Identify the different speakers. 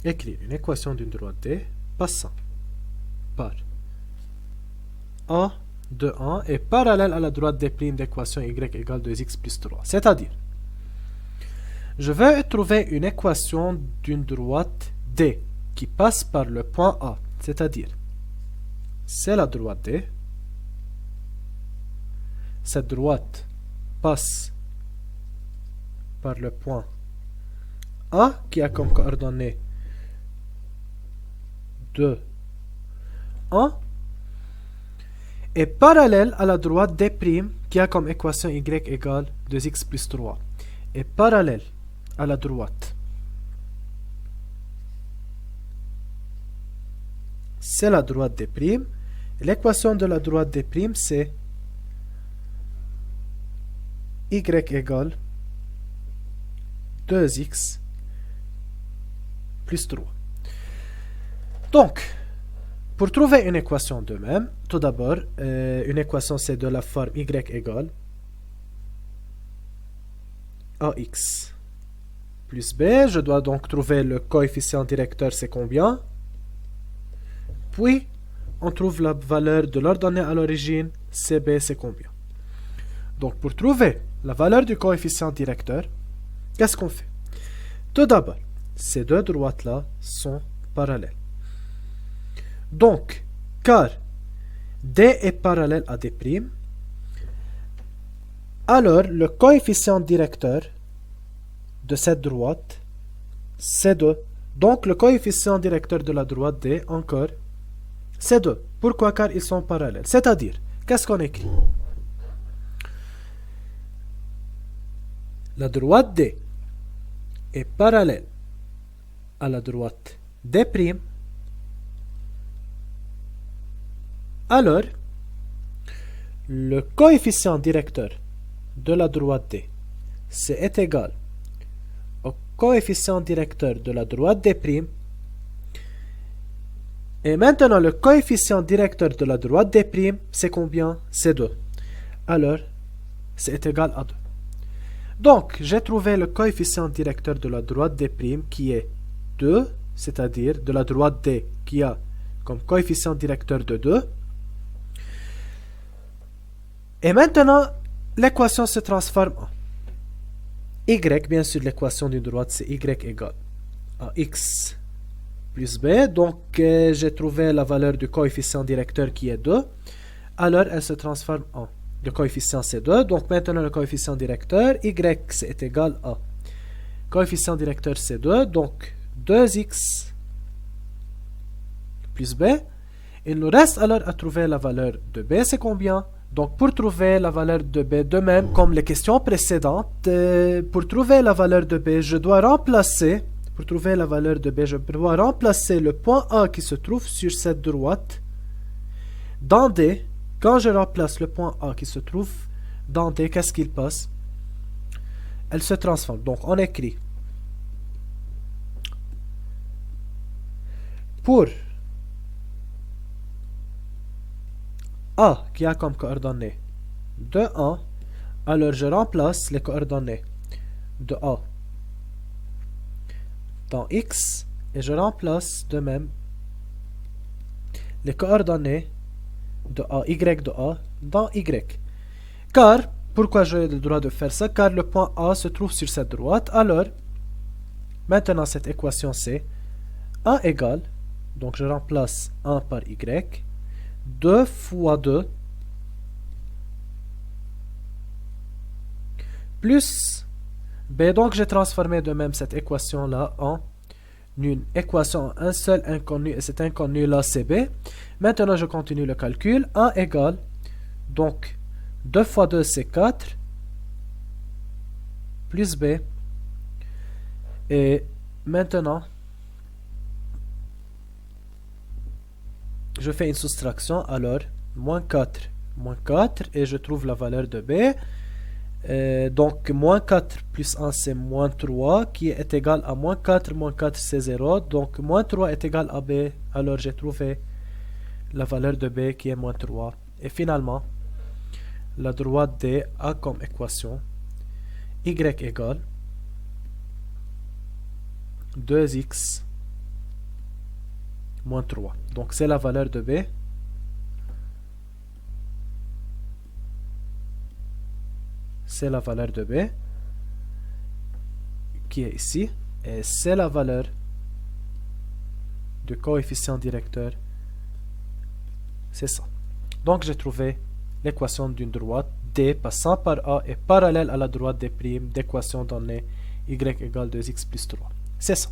Speaker 1: écrire une équation d'une droite D passant par A de 1 est parallèle à la droite D' d'équation y égale 2x plus 3. C'est-à-dire, je veux trouver une équation d'une droite D qui passe par le point A. C'est-à-dire, c'est la droite D. Cette droite passe par le point A qui a comme coordonnée 2, 1 est parallèle à la droite D' qui a comme équation y égale 2x plus 3. Est parallèle à la droite. C'est la droite D'. L'équation de la droite D' c'est y égale 2x plus 3. Donc, pour trouver une équation de même, tout d'abord, une équation c'est de la forme y égale ax plus b. Je dois donc trouver le coefficient directeur, c'est combien? Puis, on trouve la valeur de l'ordonnée à l'origine, cb, c'est combien? Donc, pour trouver la valeur du coefficient directeur, qu'est-ce qu'on fait? Tout d'abord, ces deux droites-là sont parallèles. Donc, car D est parallèle à D', alors le coefficient directeur de cette droite, c'est 2. Donc, le coefficient directeur de la droite D, encore, c'est 2. Pourquoi? Car ils sont parallèles. C'est-à-dire, qu'est-ce qu'on écrit? La droite D est parallèle à la droite D'. Alors, le coefficient directeur de la droite D est égal au coefficient directeur de la droite D'. Et maintenant, le coefficient directeur de la droite D', c'est combien? C'est 2. Alors, c'est égal à 2. Donc, j'ai trouvé le coefficient directeur de la droite D' qui est 2, c'est-à-dire de la droite D qui a comme coefficient directeur de 2. Et maintenant, l'équation se transforme en y, bien sûr, l'équation d'une droite, c'est y égale à x plus b. Donc, j'ai trouvé la valeur du coefficient directeur qui est 2. Alors, elle se transforme en, le coefficient c'est 2. Donc, maintenant, le coefficient directeur, y c'est égal à, coefficient directeur c'est 2. Donc, 2x plus b. Il nous reste alors à trouver la valeur de b, c'est combien? Donc, pour trouver la valeur de b, de même comme les questions précédentes, pour trouver la valeur de b, je dois remplacer, le point A qui se trouve sur cette droite dans D. Quand je remplace le point A qui se trouve dans D, qu'est-ce qu'il passe? Elle se transforme. Donc, on écrit pour A qui a comme coordonnées de 1, alors je remplace les coordonnées de A dans X et je remplace de même les coordonnées de A, Y de A dans Y. Car, pourquoi j'ai le droit de faire ça? Car le point A se trouve sur cette droite. Alors, maintenant cette équation c'est 1 égale, donc je remplace 1 par Y, 2 fois 2 plus B. Donc j'ai transformé de même cette équation là en une équation, un seul inconnu, et cet inconnu là c'est B. Maintenant je continue le calcul. 1 égale, donc 2 fois 2 c'est 4 plus B. Et maintenant je fais une soustraction, alors moins 4 et je trouve la valeur de B. Donc moins 4 plus 1 c'est moins 3 qui est égal à moins 4 c'est 0. Donc moins 3 est égal à B. Alors j'ai trouvé la valeur de B qui est moins 3. Et finalement, la droite D a comme équation y égale 2x moins 3. Donc c'est la valeur de B. C'est la valeur de B qui est ici. Et c'est la valeur du coefficient directeur. C'est ça. Donc j'ai trouvé l'équation d'une droite D passant par A est parallèle à la droite D' d'équation donnée y égale 2x plus 3. C'est ça.